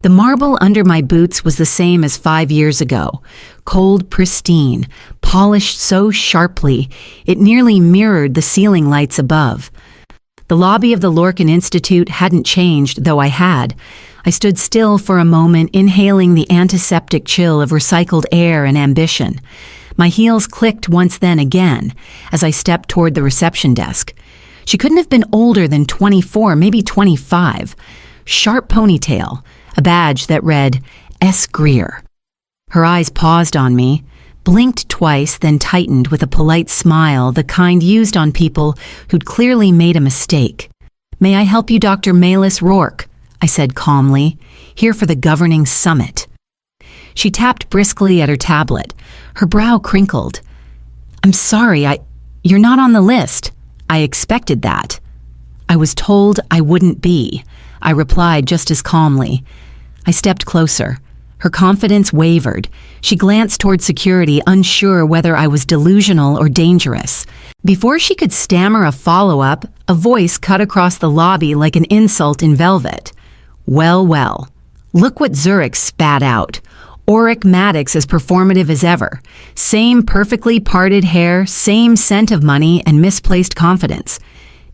The marble under my boots was the same as 5 years ago, cold, pristine, polished so sharply it nearly mirrored the ceiling lights above. The lobby of the Lorcan Institute hadn't changed, though I had. I stood still for a moment, inhaling the antiseptic chill of recycled air and ambition. My heels clicked once then again as I stepped toward the reception desk. She couldn't have been older than 24, maybe 25. Sharp ponytail, a badge that read, S. Greer. Her eyes paused on me, blinked twice, then tightened with a polite smile, the kind used on people who'd clearly made a mistake. "May I help you, Dr. Malis Rourke?" I said calmly, "here for the governing summit." She tapped briskly at her tablet. Her brow crinkled. "I'm sorry, you're not on the list. I expected that." "I was told I wouldn't be," I replied just as calmly. I stepped closer. Her confidence wavered. She glanced toward security, unsure whether I was delusional or dangerous. Before she could stammer a follow-up, a voice cut across the lobby like an insult in velvet. "Well, well. Look what Zurich spat out. Auric Maddox as performative as ever. Same perfectly parted hair, same scent of money and misplaced confidence.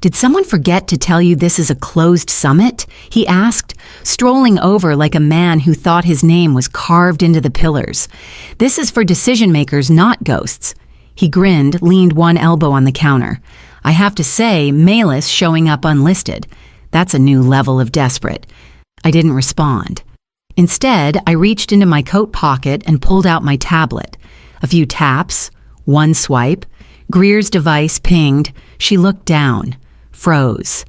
Did someone forget to tell you this is a closed summit?" he asked, strolling over like a man who thought his name was carved into the pillars. "This is for decision-makers, not ghosts." He grinned, leaned one elbow on the counter. "I have to say, Malis showing up unlisted. That's a new level of desperate." I didn't respond. Instead, I reached into my coat pocket and pulled out my tablet. A few taps, one swipe. Greer's device pinged. She looked down. Froze.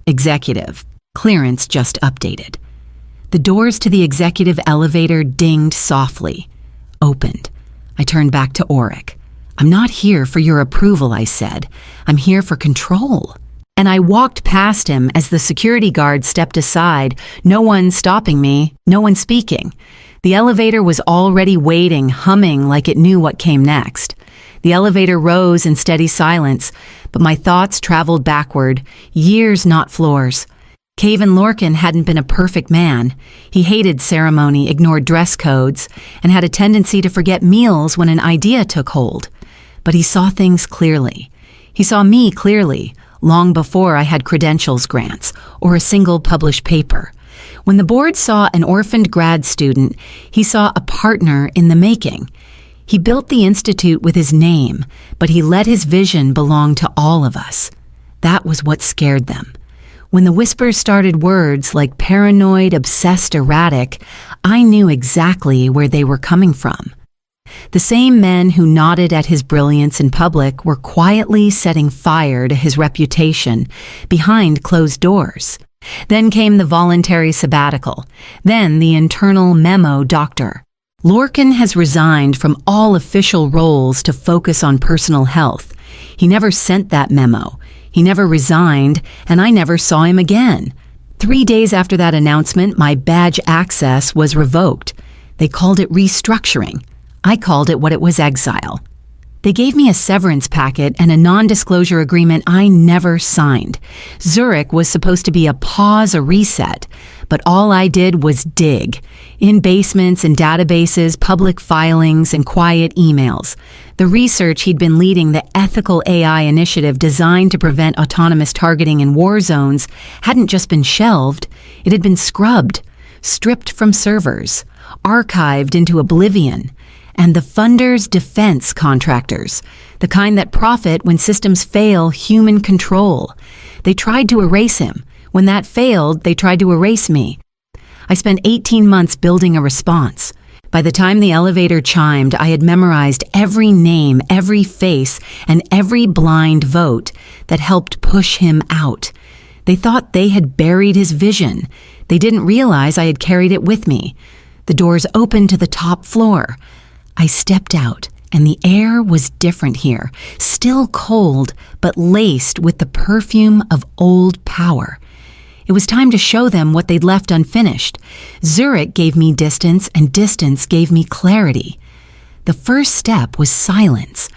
Executive. Clearance just updated. The doors to the executive elevator dinged softly. Opened. I turned back to Auric. "I'm not here for your approval," I said. "I'm here for control." And I walked past him as the security guard stepped aside, no one stopping me, no one speaking. The elevator was already waiting, humming like it knew what came next. The elevator rose in steady silence, but my thoughts traveled backward, years, not floors. Cavan Lorcan hadn't been a perfect man. He hated ceremony, ignored dress codes, and had a tendency to forget meals when an idea took hold. But he saw things clearly. He saw me clearly, long before I had credentials grants or a single published paper. When the board saw an orphaned grad student, he saw a partner in the making. He built the institute with his name, but he let his vision belong to all of us. That was what scared them. When the whispers started words like paranoid, obsessed, erratic, I knew exactly where they were coming from. The same men who nodded at his brilliance in public were quietly setting fire to his reputation behind closed doors. Then came the voluntary sabbatical, then the internal memo doctor. Lorcan has resigned from all official roles to focus on personal health. He never sent that memo. He never resigned, and I never saw him again. 3 days after that announcement, my badge access was revoked. They called it restructuring. I called it what it was, exile. They gave me a severance packet and a non-disclosure agreement I never signed. Zurich was supposed to be a pause, a reset, but all I did was dig. In basements and databases, public filings, and quiet emails. The research he'd been leading, the ethical AI initiative designed to prevent autonomous targeting in war zones, hadn't just been shelved, it had been scrubbed, stripped from servers, archived into oblivion. And the funders' defense contractors, the kind that profit when systems fail human control. They tried to erase him. When that failed, they tried to erase me. I spent 18 months building a response. By the time the elevator chimed, I had memorized every name, every face, and every blind vote that helped push him out. They thought they had buried his vision. They didn't realize I had carried it with me. The doors opened to the top floor. I stepped out, and the air was different here, still cold, but laced with the perfume of old power. It was time to show them what they'd left unfinished. Zurich gave me distance, and distance gave me clarity. The first step was silence.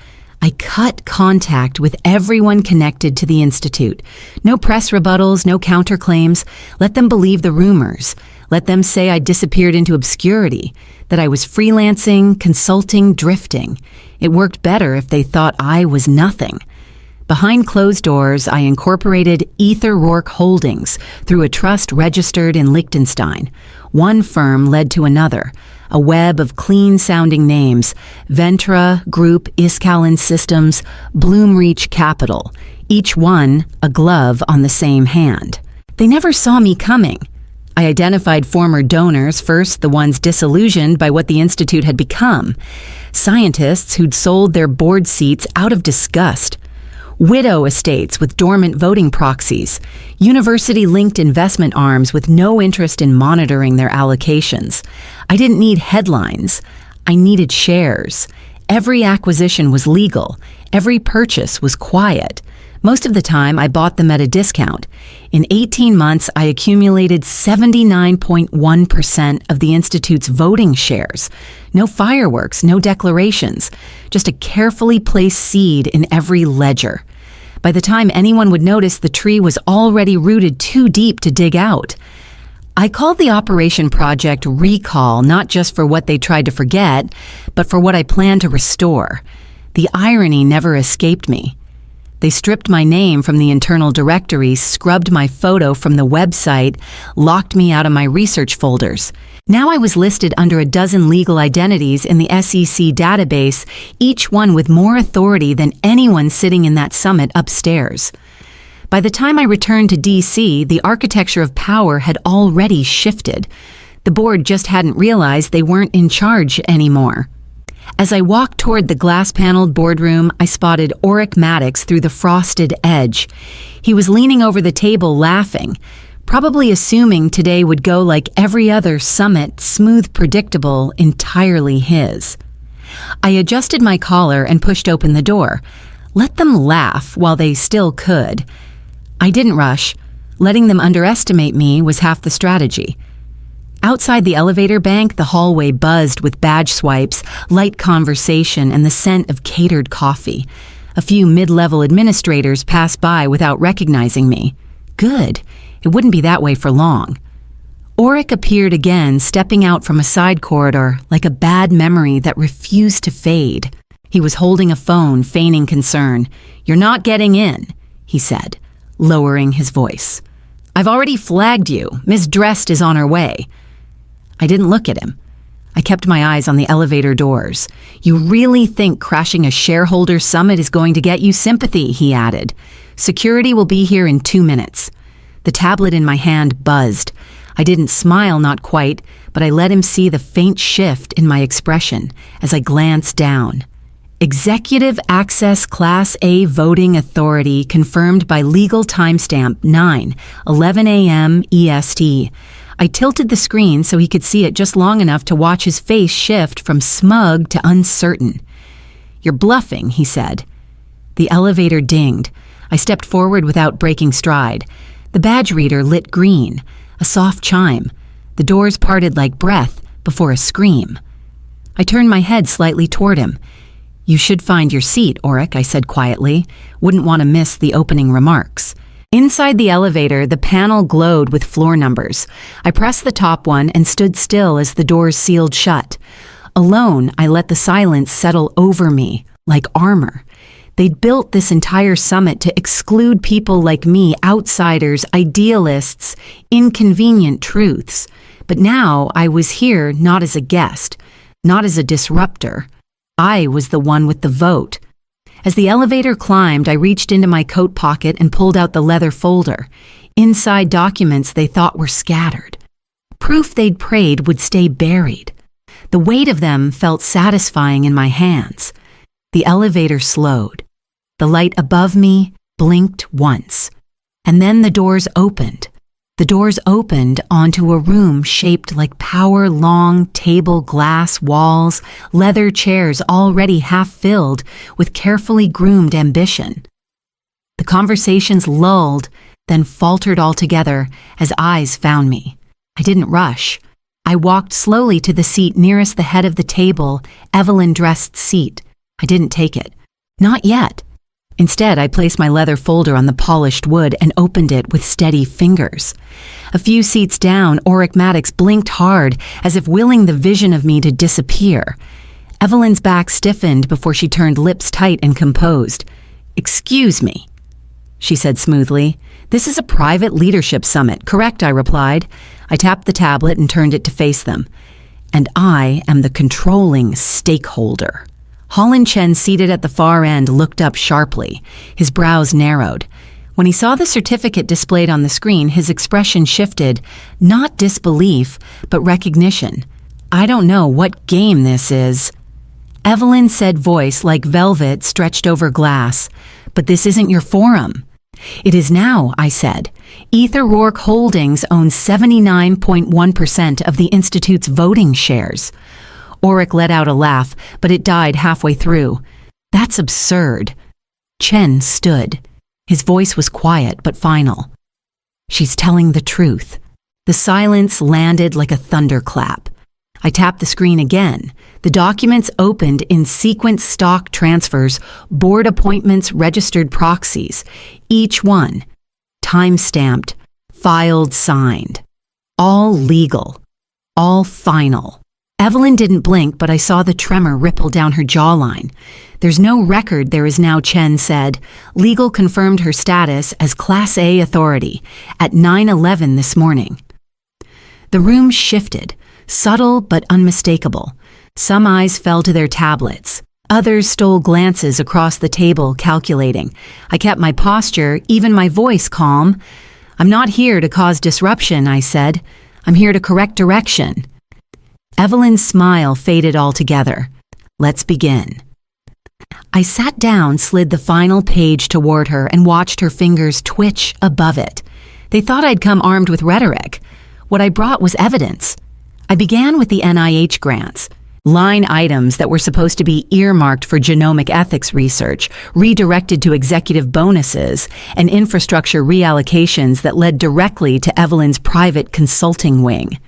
I cut contact with everyone connected to the Institute. No press rebuttals, no counterclaims. Let them believe the rumors. Let them say I disappeared into obscurity, that I was freelancing, consulting, drifting. It worked better if they thought I was nothing. Behind closed doors, I incorporated Ether Rourke Holdings through a trust registered in Liechtenstein. One firm led to another, a web of clean-sounding names: Ventra, Group, Iskalen Systems, Bloomreach Capital, each one a glove on the same hand. They never saw me coming. I identified former donors, first the ones disillusioned by what the Institute had become, scientists who'd sold their board seats out of disgust, widow estates with dormant voting proxies, university-linked investment arms with no interest in monitoring their allocations. I didn't need headlines. I needed shares. Every acquisition was legal. Every purchase was quiet. Most of the time, I bought them at a discount. In 18 months, I accumulated 79.1% of the Institute's voting shares. No fireworks, no declarations, just a carefully placed seed in every ledger. By the time anyone would notice, the tree was already rooted too deep to dig out. I called the operation project Recall, not just for what they tried to forget, but for what I planned to restore. The irony never escaped me. They stripped my name from the internal directory, scrubbed my photo from the website, locked me out of my research folders. Now I was listed under a dozen legal identities in the SEC database, each one with more authority than anyone sitting in that summit upstairs. By the time I returned to DC, the architecture of power had already shifted. The board just hadn't realized they weren't in charge anymore. As I walked toward the glass-paneled boardroom, I spotted Auric Maddox through the frosted edge. He was leaning over the table laughing, probably assuming today would go like every other summit, smooth, predictable, entirely his. I adjusted my collar and pushed open the door. Let them laugh while they still could. I didn't rush. Letting them underestimate me was half the strategy. Outside the elevator bank, the hallway buzzed with badge swipes, light conversation, and the scent of catered coffee. A few mid-level administrators passed by without recognizing me. Good. It wouldn't be that way for long. Auric appeared again, stepping out from a side corridor like a bad memory that refused to fade. He was holding a phone, feigning concern. "You're not getting in," he said, lowering his voice. "I've already flagged you. Miss Drest is on her way." I didn't look at him. I kept my eyes on the elevator doors. "You really think crashing a shareholder summit is going to get you sympathy?" he added. "Security will be here in 2 minutes." The tablet in my hand buzzed. I didn't smile, not quite, but I let him see the faint shift in my expression as I glanced down. Executive Access Class A Voting Authority confirmed by legal timestamp 9:11 a.m. EST. I tilted the screen so he could see it just long enough to watch his face shift from smug to uncertain. "You're bluffing," he said. The elevator dinged. I stepped forward without breaking stride. The badge reader lit green, a soft chime. The doors parted like breath before a scream. I turned my head slightly toward him. "You should find your seat, Auric," I said quietly. Wouldn't want to miss the opening remarks. Inside the elevator, the panel glowed with floor numbers. I pressed the top one and stood still as the doors sealed shut. Alone, I let the silence settle over me, like armor. They'd built this entire summit to exclude people like me, outsiders, idealists, inconvenient truths. But now I was here not as a guest, not as a disruptor. I was the one with the vote. As the elevator climbed, I reached into my coat pocket and pulled out the leather folder. Inside documents they thought were scattered. Proof they'd prayed would stay buried. The weight of them felt satisfying in my hands. The elevator slowed. The light above me blinked once. And then the doors opened. The doors opened onto a room shaped like power-long table glass walls, leather chairs already half-filled with carefully groomed ambition. The conversations lulled, then faltered altogether as eyes found me. I didn't rush. I walked slowly to the seat nearest the head of the table, Evelyn Drest's seat. I didn't take it. Not yet. Instead, I placed my leather folder on the polished wood and opened it with steady fingers. A few seats down, Auric Maddox blinked hard, as if willing the vision of me to disappear. Evelyn's back stiffened before she turned lips tight and composed. "Excuse me," she said smoothly. "This is a private leadership summit, correct?" I replied. I tapped the tablet and turned it to face them. "And I am the controlling stakeholder." Holland Chen, seated at the far end, looked up sharply. His brows narrowed. When he saw the certificate displayed on the screen, his expression shifted, not disbelief, but recognition. "I don't know what game this is," Evelyn said, voice like velvet stretched over glass. "But this isn't your forum." "It is now," I said. "Ether Rourke Holdings owns 79.1% of the Institute's voting shares." Auric let out a laugh, but it died halfway through. "That's absurd." Chen stood. His voice was quiet but final. "She's telling the truth." The silence landed like a thunderclap. I tapped the screen again. The documents opened in sequence: stock transfers, board appointments, registered proxies. Each one time-stamped, filed, signed. All legal. All final. Evelyn didn't blink, but I saw the tremor ripple down her jawline. "There's no record there is now," Chen said. "Legal confirmed her status as Class A authority at 9:11 this morning." The room shifted, subtle but unmistakable. Some eyes fell to their tablets. Others stole glances across the table, calculating. I kept my posture, even my voice, calm. "I'm not here to cause disruption," I said. "I'm here to correct direction." Evelyn's smile faded altogether. "Let's begin." I sat down, slid the final page toward her, and watched her fingers twitch above it. They thought I'd come armed with rhetoric. What I brought was evidence. I began with the NIH grants. Line items that were supposed to be earmarked for genomic ethics research, redirected to executive bonuses, and infrastructure reallocations that led directly to Evelyn's private consulting wing.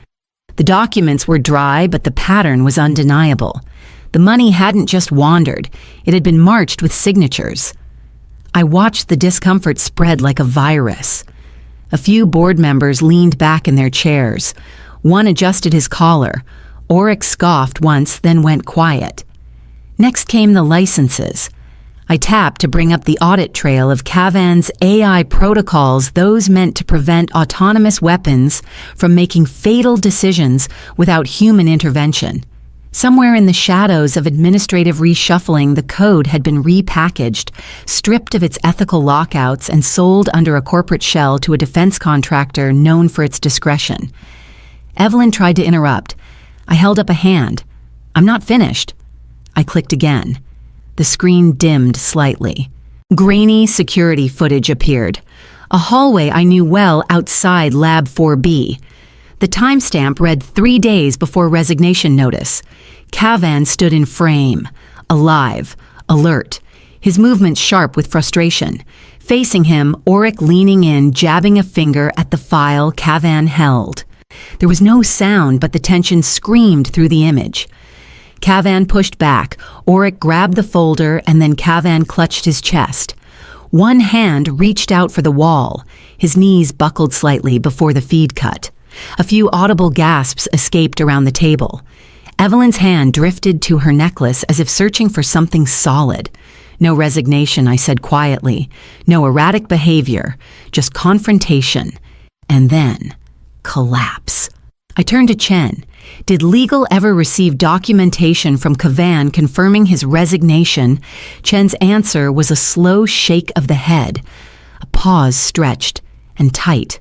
The documents were dry, but the pattern was undeniable. The money hadn't just wandered, it had been marched with signatures. I watched the discomfort spread like a virus. A few board members leaned back in their chairs. One adjusted his collar. Auric scoffed once, then went quiet. Next came the licenses. I tapped to bring up the audit trail of Cavan's AI protocols, those meant to prevent autonomous weapons from making fatal decisions without human intervention. Somewhere in the shadows of administrative reshuffling, the code had been repackaged, stripped of its ethical lockouts, and sold under a corporate shell to a defense contractor known for its discretion. Evelyn tried to interrupt. I held up a hand. "I'm not finished." I clicked again. The screen dimmed slightly. Grainy security footage appeared. A hallway I knew well outside Lab 4B. The timestamp read 3 days before resignation notice. Cavan stood in frame, alive, alert, his movements sharp with frustration. Facing him, Auric leaning in, jabbing a finger at the file Cavan held. There was no sound, but the tension screamed through the image. Cavan pushed back. Auric grabbed the folder, and then Cavan clutched his chest. One hand reached out for the wall. His knees buckled slightly before the feed cut. A few audible gasps escaped around the table. Evelyn's hand drifted to her necklace as if searching for something solid. "No resignation," I said quietly. "No erratic behavior, just confrontation. And then collapse." I turned to Chen. Did legal ever receive documentation from Cavan confirming his resignation? Chen's answer was a slow shake of the head. A pause stretched and tight.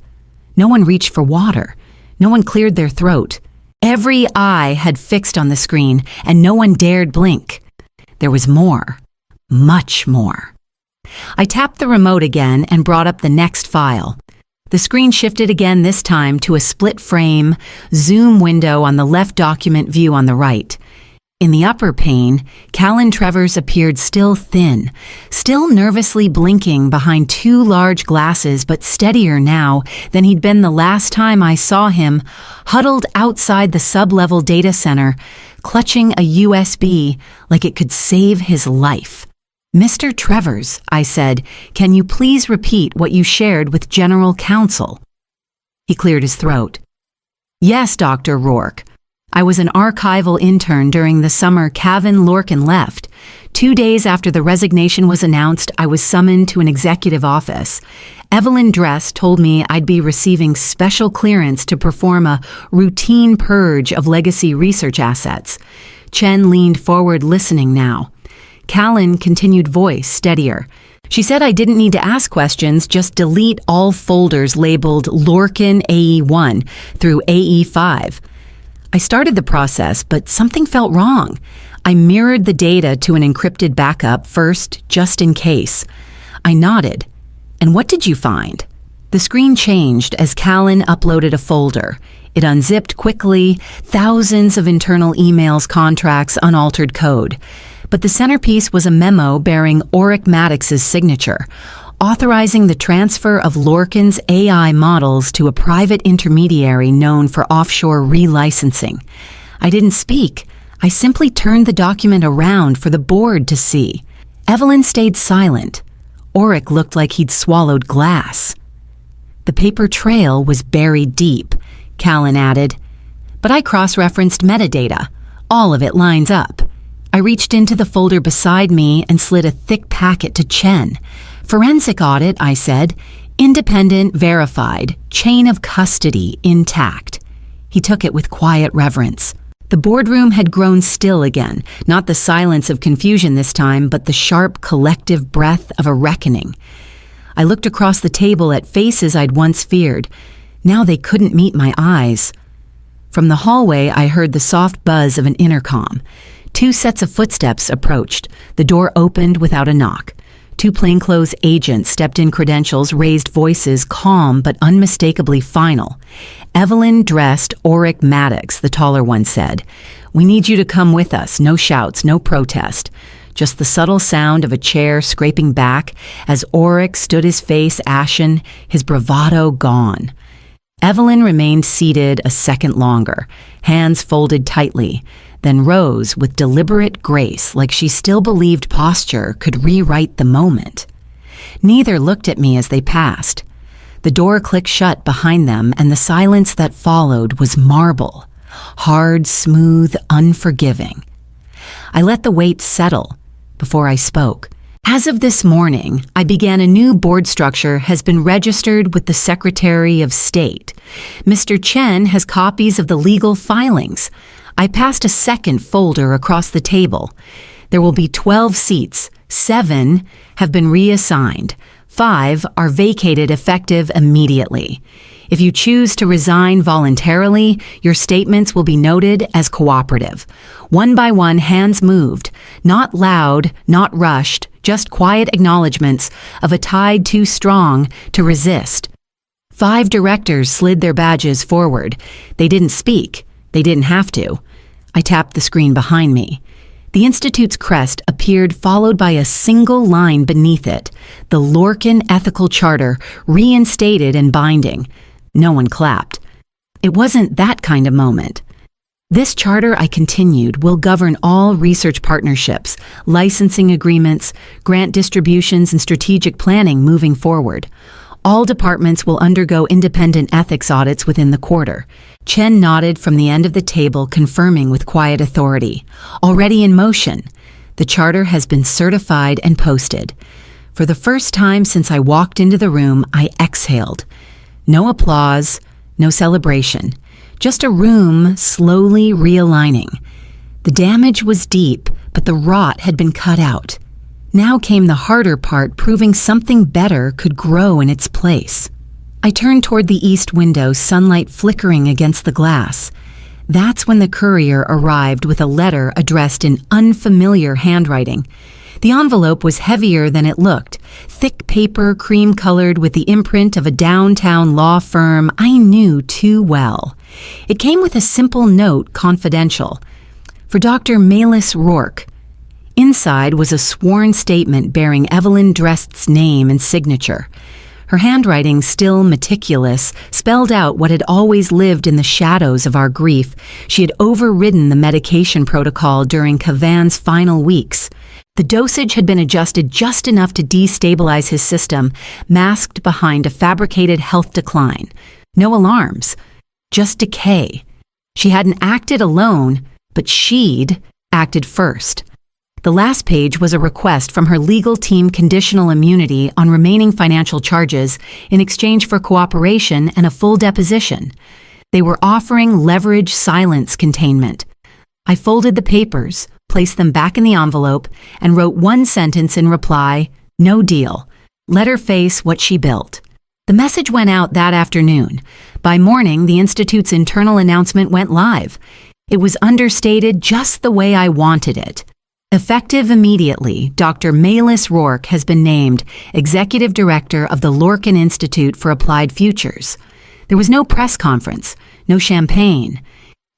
No one reached for water. No one cleared their throat. Every eye had fixed on the screen, and no one dared blink. There was more. Much more. I tapped the remote again and brought up the next file. The screen shifted again, this time to a split-frame, zoom window on the left, document view on the right. In the upper pane, Callan Trevors appeared still thin, still nervously blinking behind 2 large glasses, but steadier now than he'd been the last time I saw him, huddled outside the sub-level data center, clutching a USB like it could save his life. Mr. Trevors, I said, can you please repeat what you shared with General Counsel? He cleared his throat. Yes, Dr. Rourke. I was an archival intern during the summer Cavan Lorcan left. 2 days after the resignation was announced, I was summoned to an executive office. Evelyn Dress told me I'd be receiving special clearance to perform a routine purge of legacy research assets. Chen leaned forward, listening now. Callan continued, voice steadier. She said I didn't need to ask questions, just delete all folders labeled Lorcan AE1 through AE5. I started the process, but something felt wrong. I mirrored the data to an encrypted backup first, just in case. I nodded. And what did you find? The screen changed as Callan uploaded a folder. It unzipped quickly, thousands of internal emails, contracts, unaltered code. But the centerpiece was a memo bearing Auric Maddox's signature, authorizing the transfer of Lorcan's AI models to a private intermediary known for offshore relicensing. I didn't speak. I simply turned the document around for the board to see. Evelyn stayed silent. Auric looked like he'd swallowed glass. The paper trail was buried deep, Callan added. But I cross-referenced metadata. All of it lines up. I reached into the folder beside me and slid a thick packet to Chen. Forensic audit, I said. Independent, verified, chain of custody intact. He took it with quiet reverence. The boardroom had grown still again, not the silence of confusion this time, but the sharp collective breath of a reckoning. I looked across the table at faces I'd once feared. Now they couldn't meet my eyes. From the hallway, I heard the soft buzz of an intercom. 2 sets of footsteps approached. The door opened without a knock. 2 plainclothes agents stepped in, credentials, raised voices, calm but unmistakably final. Evelyn dressed Auric Maddox, the taller one said. We need you to come with us. No shouts, no protest. Just the subtle sound of a chair scraping back as Auric stood, his face ashen, his bravado gone. Evelyn remained seated a second longer, hands folded tightly, then rose with deliberate grace like she still believed posture could rewrite the moment. Neither looked at me as they passed. The door clicked shut behind them, and the silence that followed was marble, hard, smooth, unforgiving. I let the weight settle before I spoke. As of this morning, I began a new board structure has been registered with the Secretary of State. Mr. Chen has copies of the legal filings. I passed a second folder across the table. There will be 12 seats. 7 have been reassigned. 5 are vacated effective immediately. If you choose to resign voluntarily, your statements will be noted as cooperative. One by one, hands moved, not loud, not rushed, just quiet acknowledgments of a tide too strong to resist. 5 directors slid their badges forward. They didn't speak. They didn't have to. I tapped the screen behind me. The Institute's crest appeared, followed by a single line beneath it, the Lorcan Ethical Charter, reinstated and binding. No one clapped. It wasn't that kind of moment. This charter, I continued, will govern all research partnerships, licensing agreements, grant distributions, and strategic planning moving forward. All departments will undergo independent ethics audits within the quarter. Chen nodded from the end of the table, confirming with quiet authority. Already in motion. The charter has been certified and posted. For the first time since I walked into the room, I exhaled. No applause, no celebration. Just a room slowly realigning. The damage was deep, but the rot had been cut out. Now came the harder part, proving something better could grow in its place. I turned toward the east window, sunlight flickering against the glass. That's when the courier arrived with a letter addressed in unfamiliar handwriting. The envelope was heavier than it looked. Thick paper, cream-colored, with the imprint of a downtown law firm I knew too well. It came with a simple note, confidential. For Dr. Malis Rourke. Inside was a sworn statement bearing Evelyn Drest's name and signature. Her handwriting, still meticulous, spelled out what had always lived in the shadows of our grief. She had overridden the medication protocol during Cavan's final weeks. The dosage had been adjusted just enough to destabilize his system, masked behind a fabricated health decline. No alarms, just decay. She hadn't acted alone, but she'd acted first. The last page was a request from her legal team conditional immunity on remaining financial charges in exchange for cooperation and a full deposition. They were offering leverage silence containment. I folded the papers, placed them back in the envelope, and wrote one sentence in reply: no deal. Let her face what she built. The message went out that afternoon. By morning, the Institute's internal announcement went live. It was understated just the way I wanted it. Effective immediately, Dr. Malis Rourke has been named Executive Director of the Lorcan Institute for Applied Futures. There was no press conference, no champagne,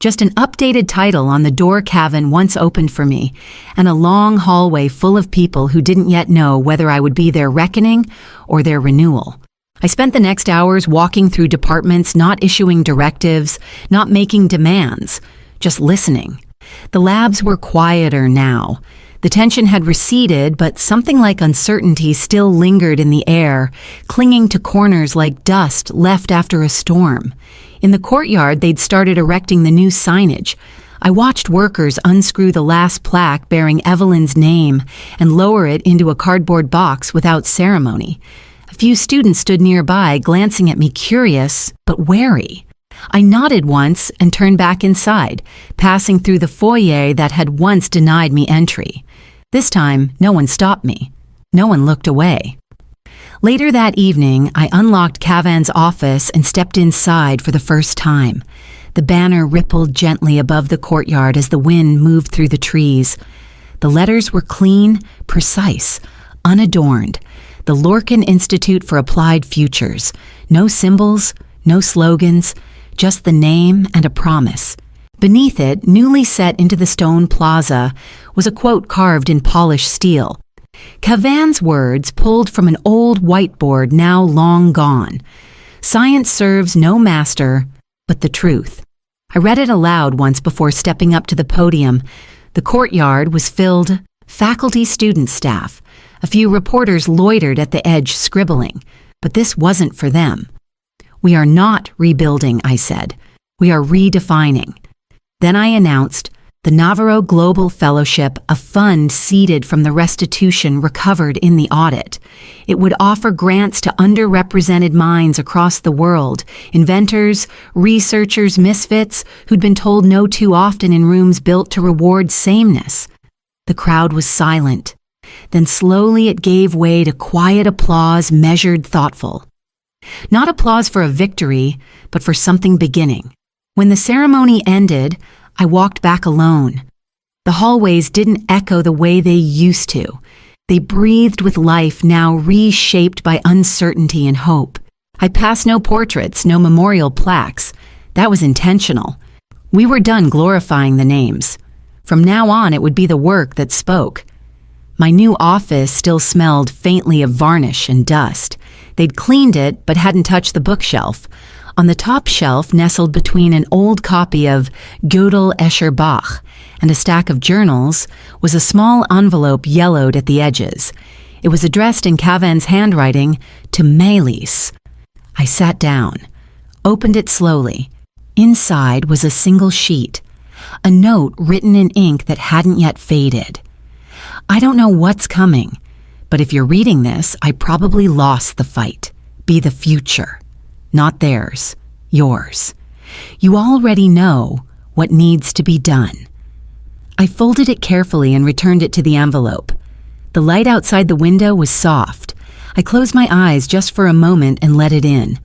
just an updated title on the door Cavan once opened for me, and a long hallway full of people who didn't yet know whether I would be their reckoning or their renewal. I spent the next hours walking through departments, not issuing directives, not making demands, just listening. The labs were quieter now. The tension had receded, but something like uncertainty still lingered in the air, clinging to corners like dust left after a storm. In the courtyard, they'd started erecting the new signage. I watched workers unscrew the last plaque bearing Evelyn's name and lower it into a cardboard box without ceremony. A few students stood nearby, glancing at me curious but wary. I nodded once and turned back inside, passing through the foyer that had once denied me entry. This time, no one stopped me. No one looked away. Later that evening, I unlocked Cavan's office and stepped inside for the first time. The banner rippled gently above the courtyard as the wind moved through the trees. The letters were clean, precise, unadorned. The Lorcan Institute for Applied Futures. No symbols, no slogans, just the name and a promise. Beneath it, newly set into the stone plaza, was a quote carved in polished steel. Cavan's words pulled from an old whiteboard now long gone. Science serves no master, but the truth. I read it aloud once before stepping up to the podium. The courtyard was filled, faculty, student, staff. A few reporters loitered at the edge scribbling, but this wasn't for them. We are not rebuilding, I said. We are redefining. Then I announced the Navarro Global Fellowship, a fund seeded from the restitution recovered in the audit. It would offer grants to underrepresented minds across the world, inventors, researchers, misfits who'd been told no too often in rooms built to reward sameness. The crowd was silent. Then slowly it gave way to quiet applause, measured, thoughtful. Not applause for a victory, but for something beginning. When the ceremony ended, I walked back alone. The hallways didn't echo the way they used to. They breathed with life now reshaped by uncertainty and hope. I passed no portraits, no memorial plaques. That was intentional. We were done glorifying the names. From now on, it would be the work that spoke. My new office still smelled faintly of varnish and dust. They'd cleaned it, but hadn't touched the bookshelf. On the top shelf, nestled between an old copy of Gödel Escher Bach and a stack of journals, was a small envelope yellowed at the edges. It was addressed in Cavan's handwriting to Malis. I sat down, opened it slowly. Inside was a single sheet, a note written in ink that hadn't yet faded. I don't know what's coming, but if you're reading this, I probably lost the fight. Be the future. Not theirs, yours. You already know what needs to be done. I folded it carefully and returned it to the envelope. The light outside the window was soft. I closed my eyes just for a moment and let it in.